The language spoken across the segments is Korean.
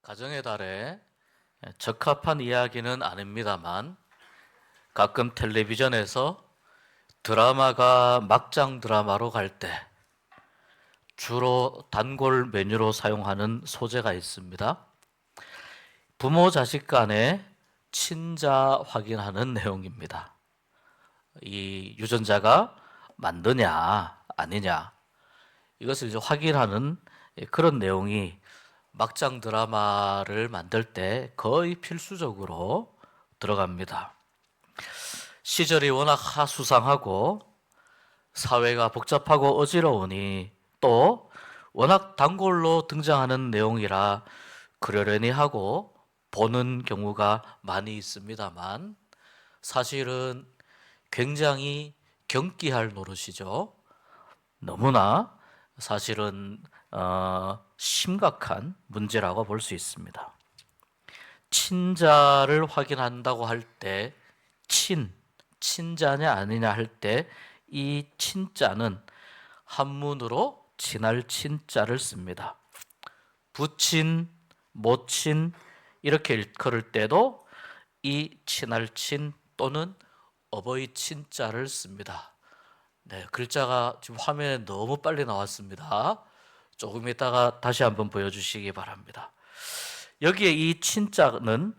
가정의 달에 적합한 이야기는 아닙니다만 가끔 텔레비전에서 드라마가 막장 드라마로 갈 때 주로 단골 메뉴로 사용하는 소재가 있습니다. 부모 자식 간의 친자 확인하는 내용입니다. 이 유전자가 맞느냐 아니냐 이것을 이제 확인하는 그런 내용이 막장 드라마를 만들 때 거의 필수적으로 들어갑니다. 시절이 워낙 하수상하고 사회가 복잡하고 어지러우니 또 워낙 단골로 등장하는 내용이라 그러려니 하고 보는 경우가 많이 있습니다만 사실은 굉장히 경기할 노릇이죠. 너무나 사실은 심각한 문제라고 볼 수 있습니다. 친자를 확인한다고 할 때 친자냐 아니냐 할 때 이 친자는 한문으로 친할 친자를 씁니다. 부친, 모친 이렇게 일컬을 때도 이 친할 친 또는 어버이 친자를 씁니다. 네, 글자가 지금 화면에 너무 빨리 나왔습니다. 조금 있다가 다시 한번 보여주시기 바랍니다. 여기에 이 친자는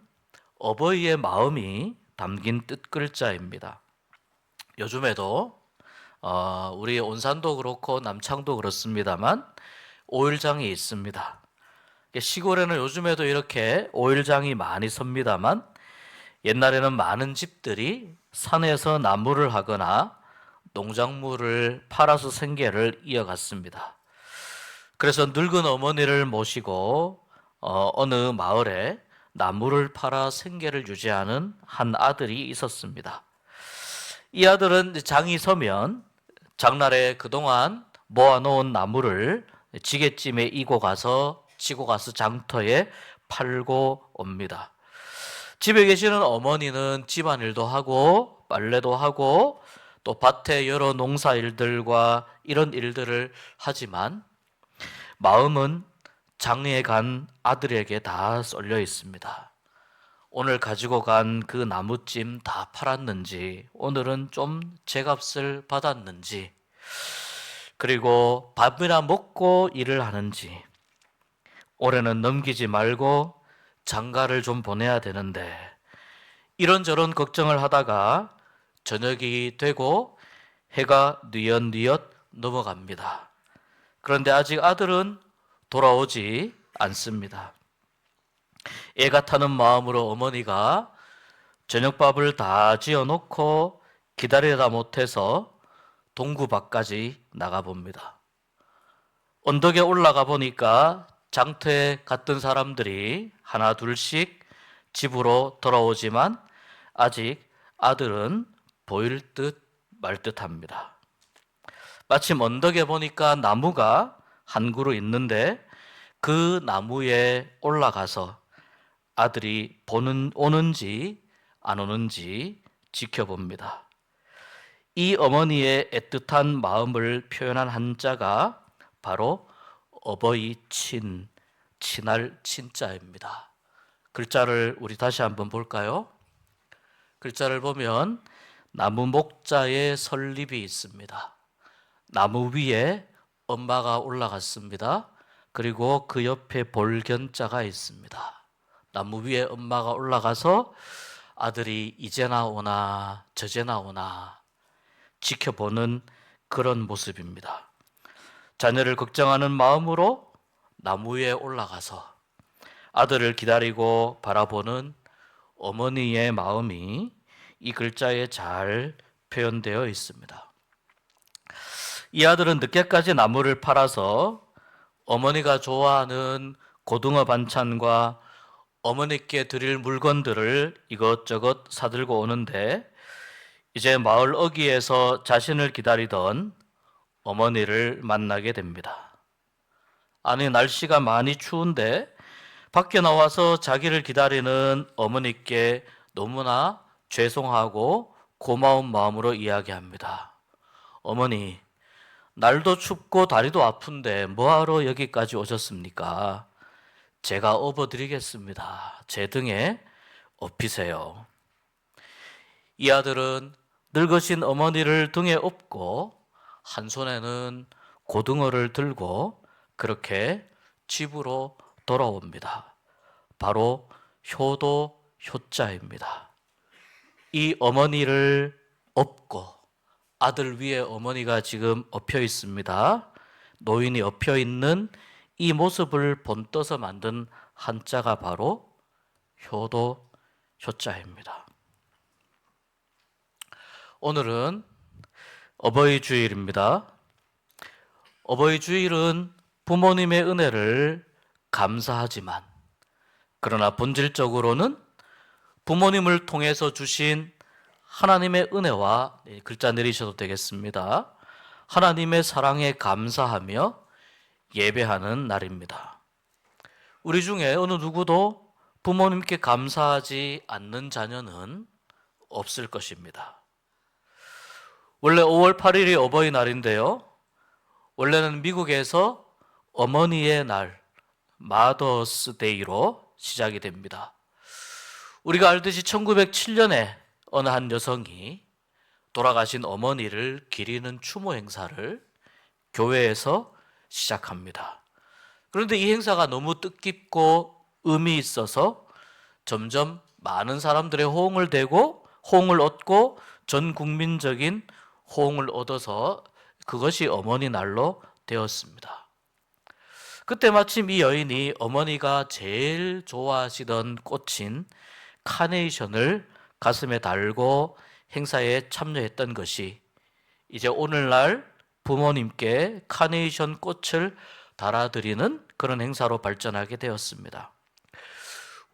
어버이의 마음이 담긴 뜻글자입니다. 요즘에도 우리 온산도 그렇고 남창도 그렇습니다만 오일장이 있습니다. 시골에는 요즘에도 이렇게 오일장이 많이 섭니다만 옛날에는 많은 집들이 산에서 나무를 하거나 농작물을 팔아서 생계를 이어갔습니다. 그래서 늙은 어머니를 모시고 어느 마을에 나무를 팔아 생계를 유지하는 한 아들이 있었습니다. 이 아들은 장이 서면 장날에 그동안 모아놓은 나무를 지게찜에 이고 가서 장터에 팔고 옵니다. 집에 계시는 어머니는 집안일도 하고 빨래도 하고 또 밭에 여러 농사일들과 이런 일들을 하지만 마음은 장에 간 아들에게 다 쏠려 있습니다. 오늘 가지고 간 그 나무찜 다 팔았는지, 오늘은 좀 제값을 받았는지, 그리고 밥이나 먹고 일을 하는지, 올해는 넘기지 말고 장가를 좀 보내야 되는데, 이런저런 걱정을 하다가 저녁이 되고 해가 뉘엿뉘엿 넘어갑니다. 그런데 아직 아들은 돌아오지 않습니다. 애가 타는 마음으로 어머니가 저녁밥을 다 지어놓고 기다리다 못해서 동구 밖까지 나가봅니다. 언덕에 올라가 보니까 장터에 갔던 사람들이 하나 둘씩 집으로 돌아오지만 아직 아들은 보일 듯 말 듯합니다. 마침 언덕에 보니까 나무가 한 그루 있는데 그 나무에 올라가서 아들이 오는지 안 오는지 지켜봅니다. 이 어머니의 애틋한 마음을 표현한 한자가 바로 어버이 친할 친자입니다. 글자를 우리 다시 한번 볼까요? 글자를 보면 나무 목자에 설립이 있습니다. 나무 위에 엄마가 올라갔습니다. 그리고 그 옆에 볼견자가 있습니다. 나무 위에 엄마가 올라가서 아들이 이제나 오나 저제나 오나 지켜보는 그런 모습입니다. 자녀를 걱정하는 마음으로 나무 위에 올라가서 아들을 기다리고 바라보는 어머니의 마음이 이 글자에 잘 표현되어 있습니다. 이 아들은 늦게까지 나무를 팔아서 어머니가 좋아하는 고등어 반찬과 어머니께 드릴 물건들을 이것저것 사들고 오는데 이제 마을 어귀에서 자신을 기다리던 어머니를 만나게 됩니다. 아니, 날씨가 많이 추운데 밖에 나와서 자기를 기다리는 어머니께 너무나 죄송하고 고마운 마음으로 이야기합니다. 어머니, 날도 춥고 다리도 아픈데 뭐하러 여기까지 오셨습니까? 제가 업어드리겠습니다. 제 등에 업히세요. 이 아들은 늙으신 어머니를 등에 업고 한 손에는 고등어를 들고 그렇게 집으로 돌아옵니다. 바로 효도 효자입니다. 이 어머니를 업고 아들 위에 어머니가 지금 엎혀 있습니다. 노인이 엎혀 있는 이 모습을 본떠서 만든 한자가 바로 효도 효자입니다. 오늘은 어버이 주일입니다. 어버이 주일은 부모님의 은혜를 감사하지만 그러나 본질적으로는 부모님을 통해서 주신 하나님의 은혜와 글자 내리셔도 되겠습니다. 하나님의 사랑에 감사하며 예배하는 날입니다. 우리 중에 어느 누구도 부모님께 감사하지 않는 자녀는 없을 것입니다. 원래 5월 8일이 어버이날인데요. 원래는 미국에서 어머니의 날, 마더스 데이로 시작이 됩니다. 우리가 알듯이 1907년에 어느 한 여성이 돌아가신 어머니를 기리는 추모 행사를 교회에서 시작합니다. 그런데 이 행사가 너무 뜻깊고 의미 있어서 점점 많은 사람들의 호응을 얻고 전 국민적인 호응을 얻어서 그것이 어머니 날로 되었습니다. 그때 마침 이 여인이 어머니가 제일 좋아하시던 꽃인 카네이션을 가슴에 달고 행사에 참여했던 것이 이제 오늘날 부모님께 카네이션 꽃을 달아드리는 그런 행사로 발전하게 되었습니다.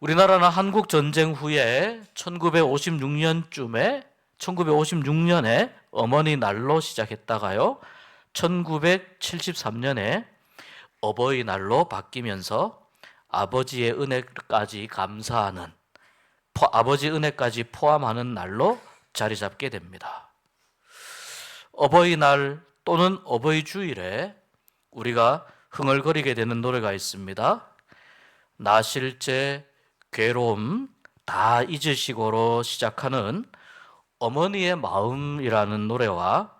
우리나라는 한국 전쟁 후에 1956년에 어머니 날로 시작했다가요. 1973년에 어버이날로 바뀌면서 아버지의 은혜까지 감사하는 아버지 은혜까지 포함하는 날로 자리 잡게 됩니다. 어버이날 또는 어버이 주일에 우리가 흥얼거리게 되는 노래가 있습니다. 나실제 괴로움 다 잊으시고로 시작하는 어머니의 마음이라는 노래와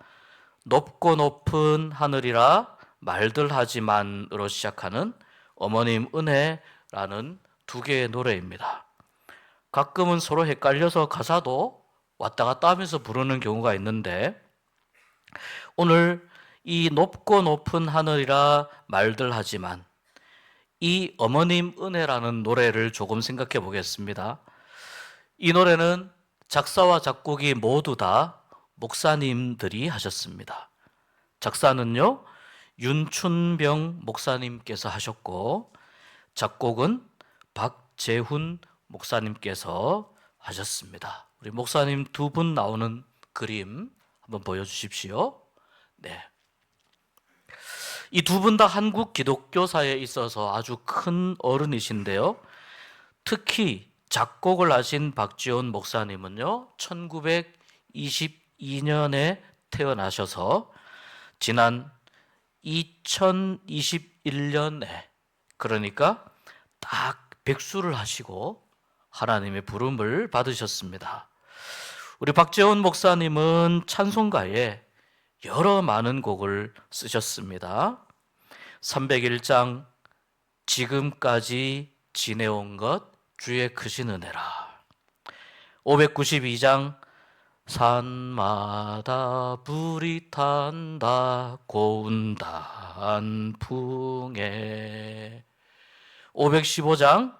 높고 높은 하늘이라 말들 하지만으로 시작하는 어머님 은혜라는 두 개의 노래입니다. 가끔은 서로 헷갈려서 가사도 왔다 갔다 하면서 부르는 경우가 있는데 오늘 이 높고 높은 하늘이라 말들 하지만 이 어머님 은혜라는 노래를 조금 생각해 보겠습니다. 이 노래는 작사와 작곡이 모두 다 목사님들이 하셨습니다. 작사는요 윤춘병 목사님께서 하셨고 작곡은 박재훈 목사님께서 하셨습니다. 우리 목사님 두 분 나오는 그림 한번 보여주십시오. 네. 이 두 분 다 한국 기독교사에 있어서 아주 큰 어른이신데요. 특히 작곡을 하신 박지원 목사님은요, 1922년에 태어나셔서 지난 2021년에 그러니까 딱 백수를 하시고 하나님의 부름을 받으셨습니다. 우리 박재원 목사님은 찬송가에 여러 많은 곡을 쓰셨습니다. 301장 지금까지 지내온 것 주의 크신 은혜라. 592장 산마다 불이 탄다 고운 단풍에. 515장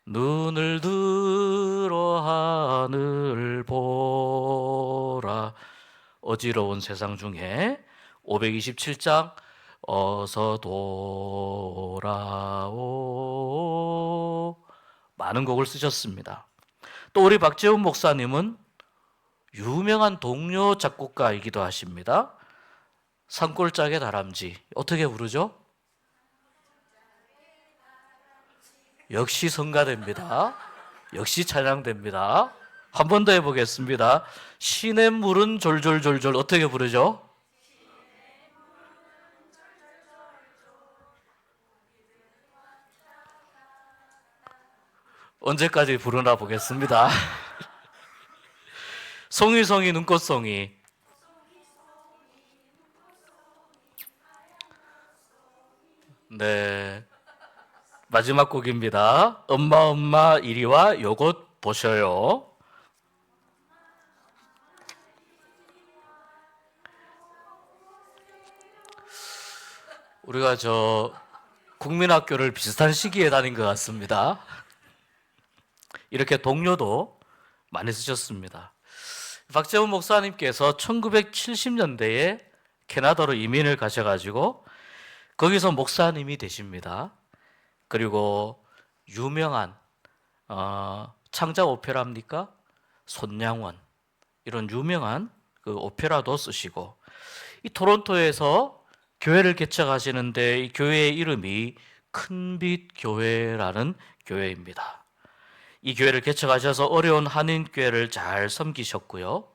눈을 들어 하늘 보라 어지러운 세상 중에. 527장 어서 돌아오. 많은 곡을 쓰셨습니다. 또 우리 박재훈 목사님은 유명한 동료 작곡가이기도 하십니다. 산골짜기 다람쥐 어떻게 부르죠? 역시 성가됩니다. 역시 찬양됩니다. 한 번 더 해보겠습니다. 시냇물은 졸졸졸졸 어떻게 부르죠? 언제까지 부르나 보겠습니다. 송이송이 눈꽃송이. 네, 마지막 곡입니다. 엄마 엄마 이리 와 요것 보셔요. 우리가 국민학교를 비슷한 시기에 다닌 것 같습니다. 이렇게 동료도 많이 쓰셨습니다. 박재훈 목사님께서 1970년대에 캐나다로 이민을 가셔가지고 거기서 목사님이 되십니다. 그리고 유명한 창작 오페라입니까? 손양원, 이런 유명한 그 오페라도 쓰시고, 이 토론토에서 교회를 개척하시는데 이 교회의 이름이 큰빛 교회라는 교회입니다. 이 교회를 개척하셔서 어려운 한인교회를 잘 섬기셨고요.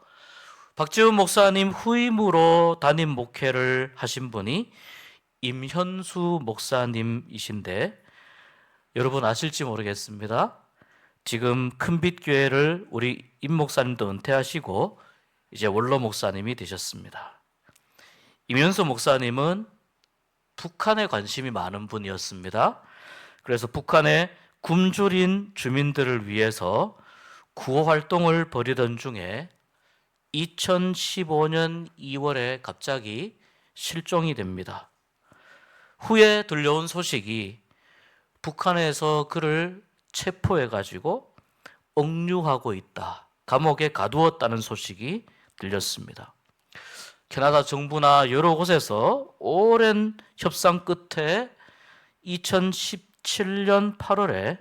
박지훈 목사님 후임으로 담임 목회를 하신 분이 임현수 목사님이신데, 여러분 아실지 모르겠습니다. 지금 큰빛교회를 우리 임 목사님도 은퇴하시고 이제 원로 목사님이 되셨습니다. 임현수 목사님은 북한에 관심이 많은 분이었습니다. 그래서 북한의 굶주린 주민들을 위해서 구호 활동을 벌이던 중에 2015년 2월에 갑자기 실종이 됩니다. 후에 들려온 소식이 북한에서 그를 체포해가지고 억류하고 있다, 감옥에 가두었다는 소식이 들렸습니다. 캐나다 정부나 여러 곳에서 오랜 협상 끝에 2017년 8월에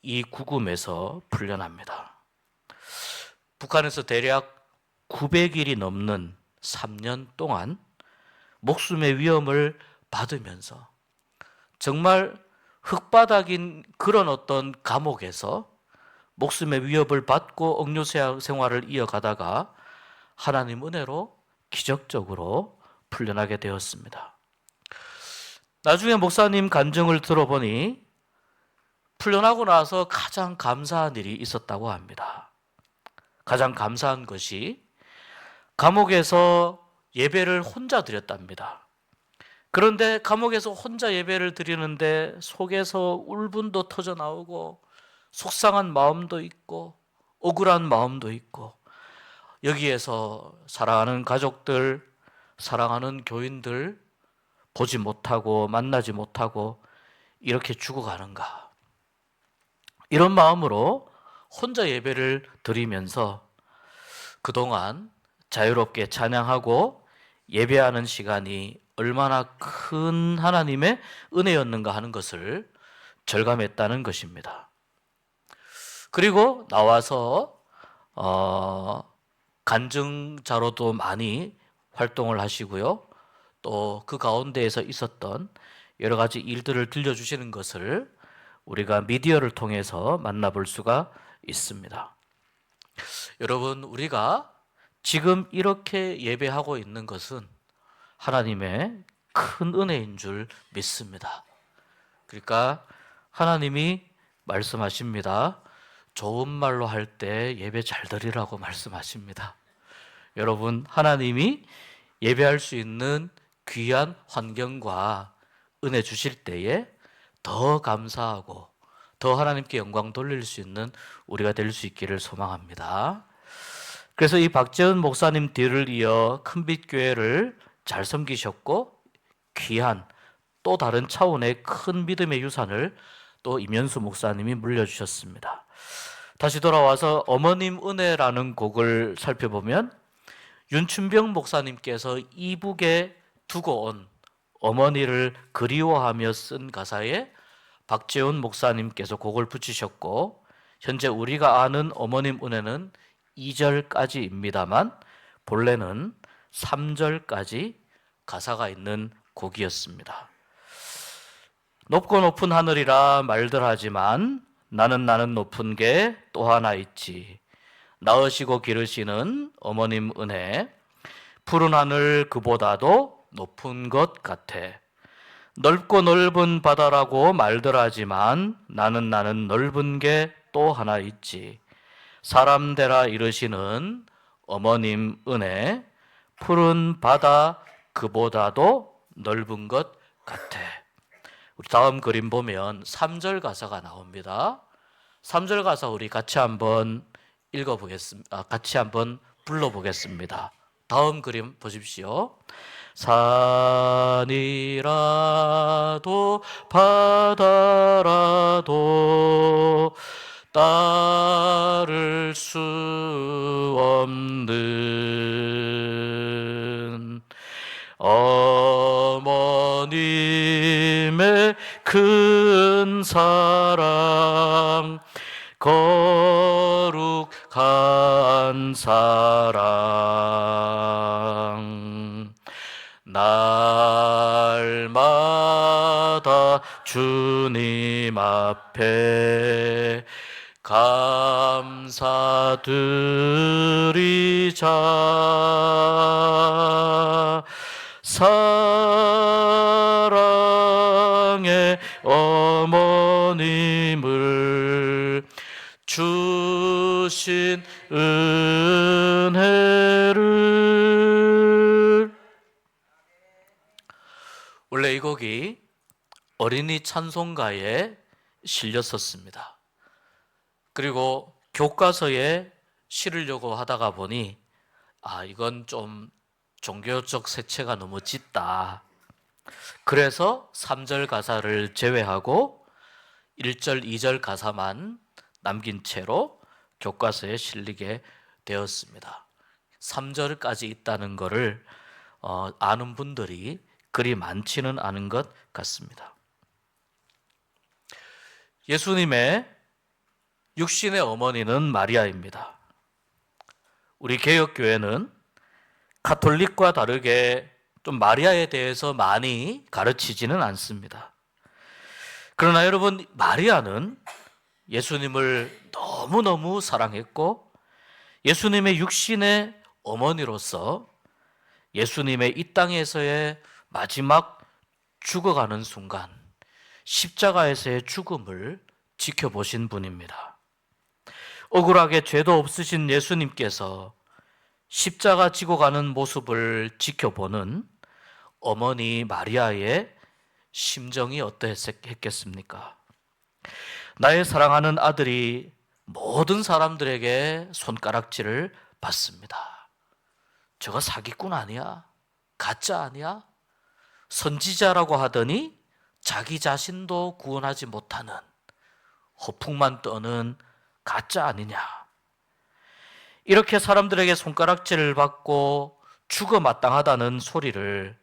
이 구금에서 풀려납니다. 북한에서 대략 900일이 넘는 3년 동안 목숨의 위험을 받으면서 정말 흙바닥인 그런 어떤 감옥에서 목숨의 위협을 받고 억류 생활을 이어가다가 하나님 은혜로 기적적으로 풀려나게 되었습니다. 나중에 목사님 간증을 들어보니 풀려나고 나서 가장 감사한 일이 있었다고 합니다. 가장 감사한 것이 감옥에서 예배를 혼자 드렸답니다. 그런데 감옥에서 혼자 예배를 드리는데 속에서 울분도 터져 나오고 속상한 마음도 있고 억울한 마음도 있고, 여기에서 사랑하는 가족들, 사랑하는 교인들 보지 못하고 만나지 못하고 이렇게 죽어가는가, 이런 마음으로 혼자 예배를 드리면서 그동안 자유롭게 찬양하고 예배하는 시간이 얼마나 큰 하나님의 은혜였는가 하는 것을 절감했다는 것입니다. 그리고 나와서 간증자로도 많이 활동을 하시고요. 또 그 가운데에서 있었던 여러 가지 일들을 들려주시는 것을 우리가 미디어를 통해서 만나볼 수가 있습니다. 여러분, 우리가 지금 이렇게 예배하고 있는 것은 하나님의 큰 은혜인 줄 믿습니다. 그러니까 하나님이 말씀하십니다. 좋은 말로 할 때 예배 잘 드리라고 말씀하십니다. 여러분, 하나님이 예배할 수 있는 귀한 환경과 은혜 주실 때에 더 감사하고 더 하나님께 영광 돌릴 수 있는 우리가 될 수 있기를 소망합니다. 그래서 이 박재훈 목사님 뒤를 이어 큰빛교회를 잘 섬기셨고, 귀한 또 다른 차원의 큰 믿음의 유산을 또 임현수 목사님이 물려주셨습니다. 다시 돌아와서 어머님 은혜라는 곡을 살펴보면 윤춘병 목사님께서 이북에 두고 온 어머니를 그리워하며 쓴 가사에 박재훈 목사님께서 곡을 붙이셨고, 현재 우리가 아는 어머님 은혜는 2절까지입니다만 본래는 3절까지 가사가 있는 곡이었습니다. 높고 높은 하늘이라 말들 하지만 나는 높은 게 또 하나 있지. 낳으시고 기르시는 어머님 은혜, 푸른 하늘 그보다도 높은 것 같아. 넓고 넓은 바다라고 말들 하지만 나는 넓은 게 또 하나 있지. 사람 되라 이르시는 어머님 은혜, 푸른 바다 그보다도 넓은 것 같아. 우리 다음 그림 보면 3절 가사가 나옵니다. 3절 가사 우리 같이 한번 읽어보겠습니다. 같이 한번 불러보겠습니다. 다음 그림 보십시오. 산이라도 바다라도 따를 수 없는 어머님의 큰 사랑, 거룩한 사랑, 날마다 주님 앞에 감사드리자. 사랑의 어머님을 주신 은혜를. 원래 이 곡이 어린이 찬송가에 실렸었습니다. 그리고 교과서에 실으려고 하다가 보니 이건 좀 종교적 색채가 너무 짙다. 그래서 3절 가사를 제외하고 1절, 2절 가사만 남긴 채로 교과서에 실리게 되었습니다. 3절까지 있다는 것을 아는 분들이 그리 많지는 않은 것 같습니다. 예수님의 육신의 어머니는 마리아입니다. 우리 개혁교회는 가톨릭과 다르게 좀 마리아에 대해서 많이 가르치지는 않습니다. 그러나 여러분, 마리아는 예수님을 너무너무 사랑했고 예수님의 육신의 어머니로서 예수님의 이 땅에서의 마지막 죽어가는 순간, 십자가에서의 죽음을 지켜보신 분입니다. 억울하게 죄도 없으신 예수님께서 십자가 지고 가는 모습을 지켜보는 어머니 마리아의 심정이 어떠했겠습니까? 나의 사랑하는 아들이 모든 사람들에게 손가락질을 받습니다. 저거 사기꾼 아니야? 가짜 아니야? 선지자라고 하더니 자기 자신도 구원하지 못하는 허풍만 떠는 가짜 아니냐? 이렇게 사람들에게 손가락질을 받고 죽어 마땅하다는 소리를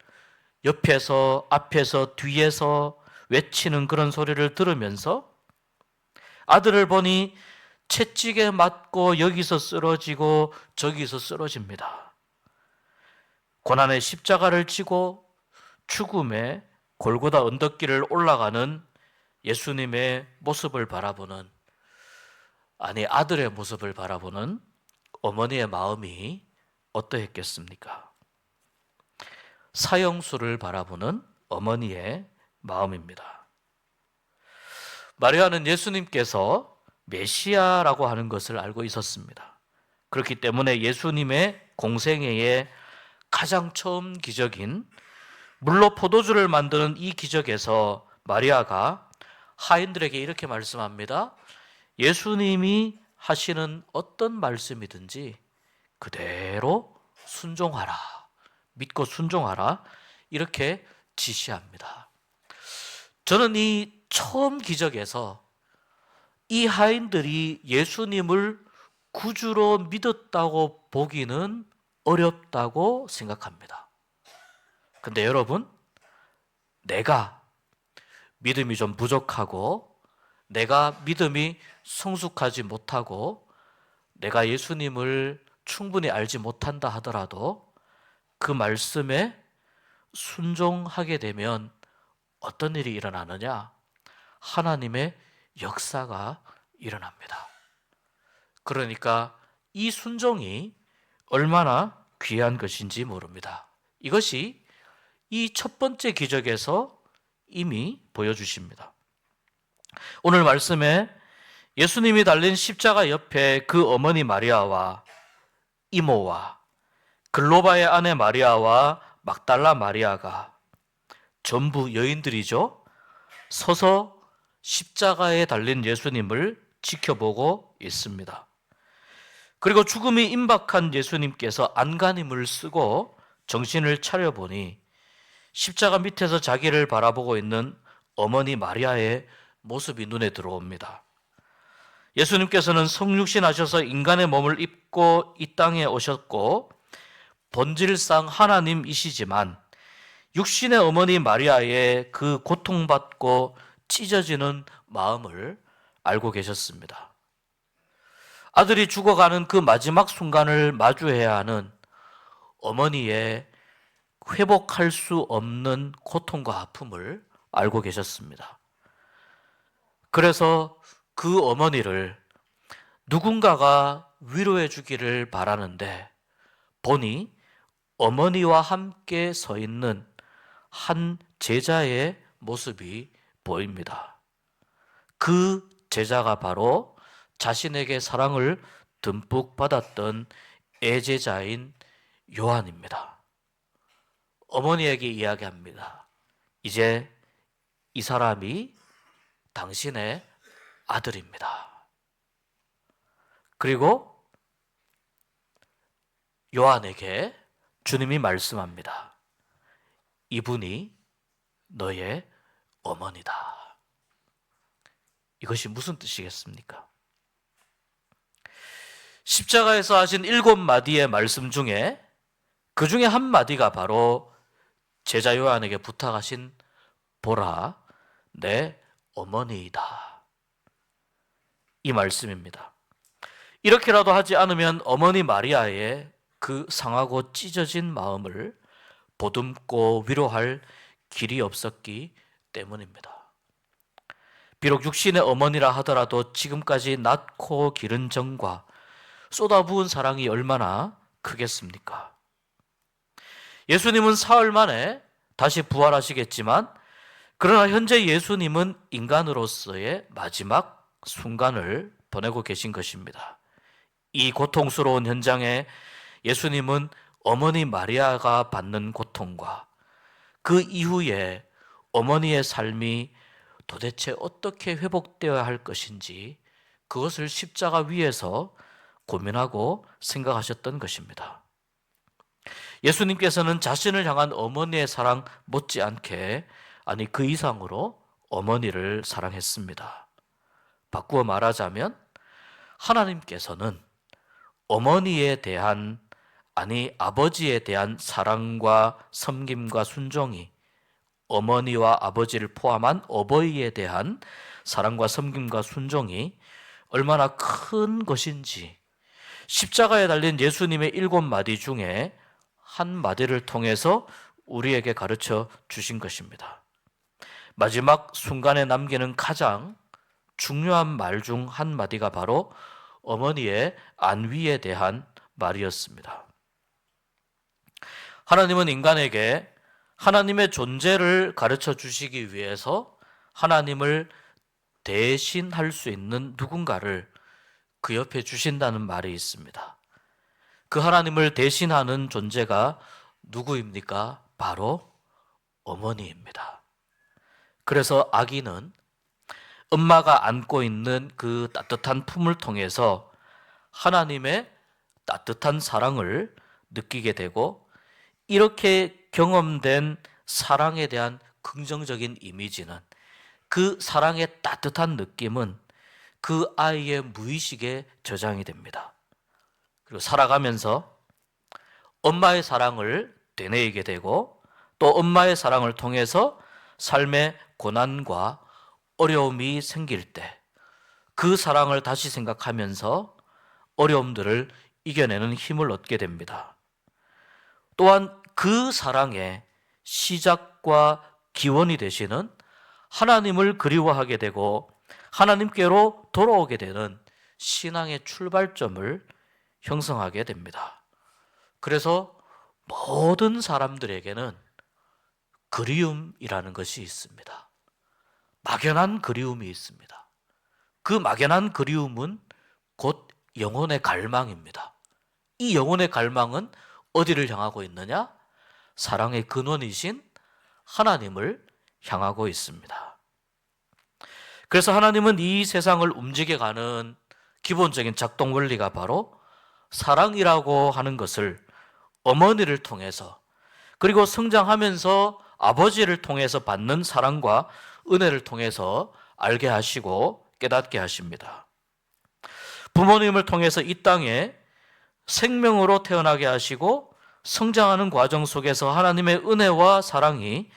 옆에서, 앞에서, 뒤에서 외치는 그런 소리를 들으면서 아들을 보니 채찍에 맞고 여기서 쓰러지고 저기서 쓰러집니다. 고난의 십자가를 지고 죽음의 골고다 언덕길을 올라가는 예수님의 모습을 바라보는, 아들의 모습을 바라보는 어머니의 마음이 어떠했겠습니까? 사형수를 바라보는 어머니의 마음입니다. 마리아는 예수님께서 메시아라고 하는 것을 알고 있었습니다. 그렇기 때문에 예수님의 공생애의 가장 처음 기적인 물로 포도주를 만드는 이 기적에서 마리아가 하인들에게 이렇게 말씀합니다. 예수님이 하시는 어떤 말씀이든지 그대로 순종하라, 믿고 순종하라, 이렇게 지시합니다. 저는 이 처음 기적에서 이 하인들이 예수님을 구주로 믿었다고 보기는 어렵다고 생각합니다. 근데 여러분, 내가 믿음이 좀 부족하고 내가 믿음이 성숙하지 못하고 내가 예수님을 충분히 알지 못한다 하더라도 그 말씀에 순종하게 되면 어떤 일이 일어나느냐? 하나님의 역사가 일어납니다. 그러니까 이 순종이 얼마나 귀한 것인지 모릅니다. 이것이 이 첫 번째 기적에서 이미 보여주십니다. 오늘 말씀에 예수님이 달린 십자가 옆에 그 어머니 마리아와 이모와 글로바의 아내 마리아와 막달라 마리아가 전부 여인들이죠. 서서 십자가에 달린 예수님을 지켜보고 있습니다. 그리고 죽음이 임박한 예수님께서 안간힘을 쓰고 정신을 차려보니 십자가 밑에서 자기를 바라보고 있는 어머니 마리아의 모습이 눈에 들어옵니다. 예수님께서는 성육신 하셔서 인간의 몸을 입고 이 땅에 오셨고 본질상 하나님이시지만 육신의 어머니 마리아의 그 고통받고 찢어지는 마음을 알고 계셨습니다. 아들이 죽어가는 그 마지막 순간을 마주해야 하는 어머니의 회복할 수 없는 고통과 아픔을 알고 계셨습니다. 그래서 그 어머니를 누군가가 위로해 주기를 바라는데 보니 어머니와 함께 서 있는 한 제자의 모습이 보입니다. 그 제자가 바로 자신에게 사랑을 듬뿍 받았던 애제자인 요한입니다. 어머니에게 이야기합니다. 이제 이 사람이 당신의 아들입니다. 그리고 요한에게 주님이 말씀합니다. 이분이 너의 어머니다. 이것이 무슨 뜻이겠습니까? 십자가에서 하신 7마디의 말씀 중에 그 중에 한 마디가 바로 제자 요한에게 부탁하신 보라, 내 어머니이다. 이 말씀입니다. 이렇게라도 하지 않으면 어머니 마리아의 그 상하고 찢어진 마음을 보듬고 위로할 길이 없었기 때문입니다. 비록 육신의 어머니라 하더라도 지금까지 낳고 기른 정과 쏟아부은 사랑이 얼마나 크겠습니까? 예수님은 사흘 만에 다시 부활하시겠지만 그러나 현재 예수님은 인간으로서의 마지막 순간을 보내고 계신 것입니다. 이 고통스러운 현장에 예수님은 어머니 마리아가 받는 고통과 그 이후에 어머니의 삶이 도대체 어떻게 회복되어야 할 것인지 그것을 십자가 위에서 고민하고 생각하셨던 것입니다. 예수님께서는 자신을 향한 어머니의 사랑 못지않게 아니 그 이상으로 어머니를 사랑했습니다. 바꾸어 말하자면 하나님께서는 어머니에 대한 아니 아버지에 대한 사랑과 섬김과 순종이 어머니와 아버지를 포함한 어버이에 대한 사랑과 섬김과 순종이 얼마나 큰 것인지 십자가에 달린 예수님의 7마디 중에 한 마디를 통해서 우리에게 가르쳐 주신 것입니다. 마지막 순간에 남기는 가장 중요한 말 중 한 마디가 바로 어머니의 안위에 대한 말이었습니다. 하나님은 인간에게 하나님의 존재를 가르쳐 주시기 위해서 하나님을 대신할 수 있는 누군가를 그 옆에 주신다는 말이 있습니다. 그 하나님을 대신하는 존재가 누구입니까? 바로 어머니입니다. 그래서 아기는 엄마가 안고 있는 그 따뜻한 품을 통해서 하나님의 따뜻한 사랑을 느끼게 되고 이렇게 경험된 사랑에 대한 긍정적인 이미지는 그 사랑의 따뜻한 느낌은 그 아이의 무의식에 저장이 됩니다. 그리고 살아가면서 엄마의 사랑을 되뇌이게 되고 또 엄마의 사랑을 통해서 삶의 고난과 어려움이 생길 때 그 사랑을 다시 생각하면서 어려움들을 이겨내는 힘을 얻게 됩니다. 또한 그 사랑의 시작과 기원이 되시는 하나님을 그리워하게 되고 하나님께로 돌아오게 되는 신앙의 출발점을 형성하게 됩니다. 그래서 모든 사람들에게는 그리움이라는 것이 있습니다. 막연한 그리움이 있습니다. 그 막연한 그리움은 곧 영혼의 갈망입니다. 이 영혼의 갈망은 어디를 향하고 있느냐? 사랑의 근원이신 하나님을 향하고 있습니다. 그래서 하나님은 이 세상을 움직여가는 기본적인 작동 원리가 바로 사랑이라고 하는 것을 어머니를 통해서, 그리고 성장하면서 아버지를 통해서 받는 사랑과 은혜를 통해서 알게 하시고 깨닫게 하십니다. 부모님을 통해서 이 땅에 생명으로 태어나게 하시고 성장하는 과정 속에서 하나님의 은혜와 사랑이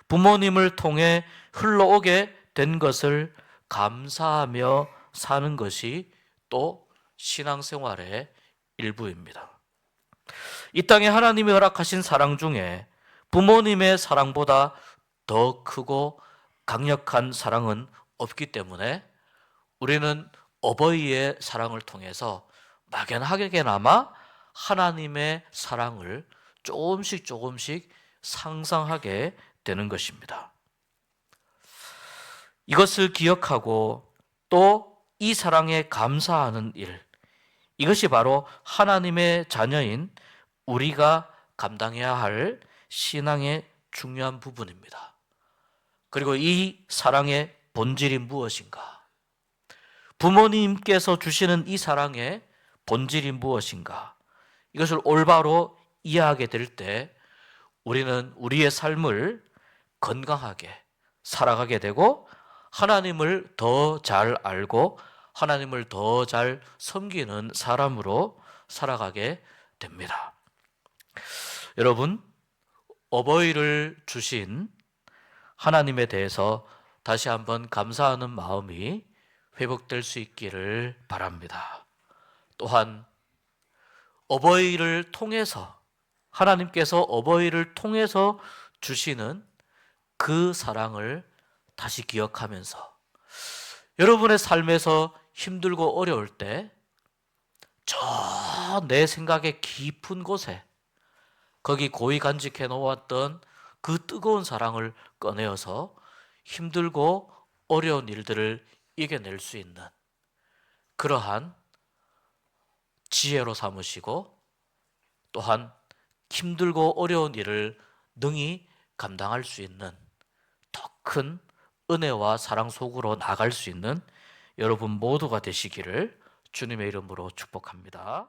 부모님을 통해 흘러오게 된 것을 감사하며 사는 것이 또 신앙생활의 일부입니다. 이 땅에 하나님이 허락하신 사랑 중에 부모님의 사랑보다 더 크고 강력한 사랑은 없기 때문에 우리는 어버이의 사랑을 통해서 막연하게나마 하나님의 사랑을 조금씩 상상하게 되는 것입니다. 이것을 기억하고 또 이 사랑에 감사하는 일, 이것이 바로 하나님의 자녀인 우리가 감당해야 할 신앙의 중요한 부분입니다. 그리고 이 사랑의 본질이 무엇인가? 부모님께서 주시는 이 사랑의 본질이 무엇인가? 이것을 올바로 이해하게 될 때 우리는 우리의 삶을 건강하게 살아가게 되고 하나님을 더 잘 알고 하나님을 더 잘 섬기는 사람으로 살아가게 됩니다. 여러분, 어버이를 주신 하나님에 대해서 다시 한번 감사하는 마음이 회복될 수 있기를 바랍니다. 또한 어버이를 통해서, 하나님께서 어버이를 통해서 주시는 그 사랑을 다시 기억하면서 여러분의 삶에서 힘들고 어려울 때 저 내 생각의 깊은 곳에 거기 고이 간직해 놓았던 그 뜨거운 사랑을 꺼내어서 힘들고 어려운 일들을 이겨낼 수 있는 그러한 지혜로 삼으시고 또한 힘들고 어려운 일을 능히 감당할 수 있는 더 큰 은혜와 사랑 속으로 나갈 수 있는 여러분 모두가 되시기를 주님의 이름으로 축복합니다.